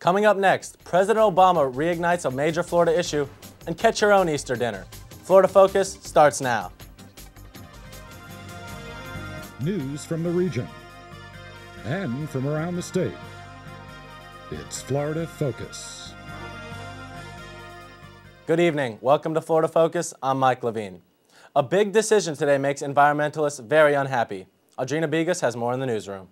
Coming up next, President Obama reignites a major Florida issue, and catch your own Easter dinner. Florida Focus starts now. News from the region and from around the state. It's Florida Focus. Good evening. Welcome to Florida Focus. I'm Mike Levine. A big decision today makes environmentalists very unhappy. Audrina Bigos has more in the newsroom.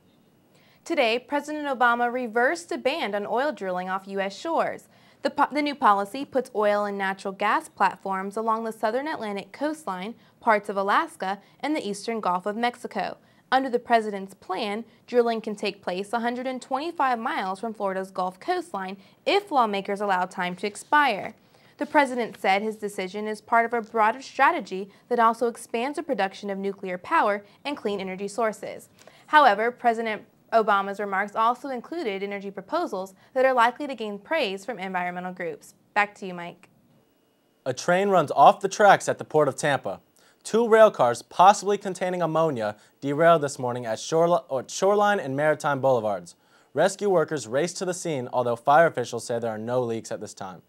Today, President Obama reversed a ban on oil drilling off U.S. shores. The new policy puts oil and natural gas platforms along the southern Atlantic coastline, parts of Alaska, and the eastern Gulf of Mexico. Under the president's plan, drilling can take place 125 miles from Florida's Gulf coastline if lawmakers allow time to expire. The president said his decision is part of a broader strategy that also expands the production of nuclear power and clean energy sources. However, President Obama's remarks also included energy proposals that are likely to gain praise from environmental groups. Back to you, Mike. A train runs off the tracks at the Port of Tampa. 2 rail cars, possibly containing ammonia, derailed this morning at Shoreline and Maritime Boulevards. Rescue workers raced to the scene, although fire officials say there are no leaks at this time.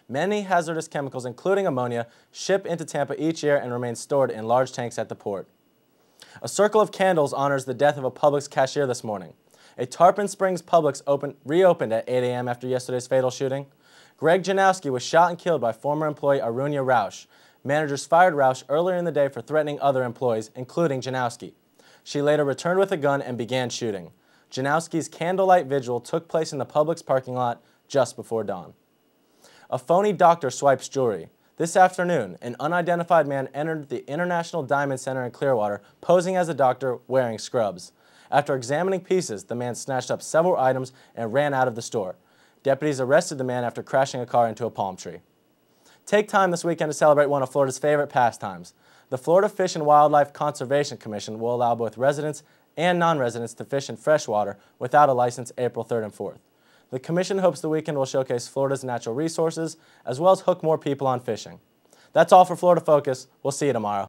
Many hazardous chemicals, including ammonia, ship into Tampa each year and remain stored in large tanks at the port. A circle of candles honors the death of a Publix cashier this morning. A Tarpon Springs Publix reopened at 8 a.m. after yesterday's fatal shooting. Greg Janowski was shot and killed by former employee Audrina Roush. Managers fired Roush earlier in the day for threatening other employees, including Janowski. She later returned with a gun and began shooting. Janowski's candlelight vigil took place in the Publix parking lot just before dawn. A phony doctor swipes jewelry. This afternoon, an unidentified man entered the International Diamond Center in Clearwater, posing as a doctor wearing scrubs. After examining pieces, the man snatched up several items and ran out of the store. Deputies arrested the man after crashing a car into a palm tree. Take time this weekend to celebrate one of Florida's favorite pastimes. The Florida Fish and Wildlife Conservation Commission will allow both residents and non-residents to fish in freshwater without a license April 3rd and 4th. The Commission hopes the weekend will showcase Florida's natural resources, as well as hook more people on fishing. That's all for Florida Focus. We'll see you tomorrow.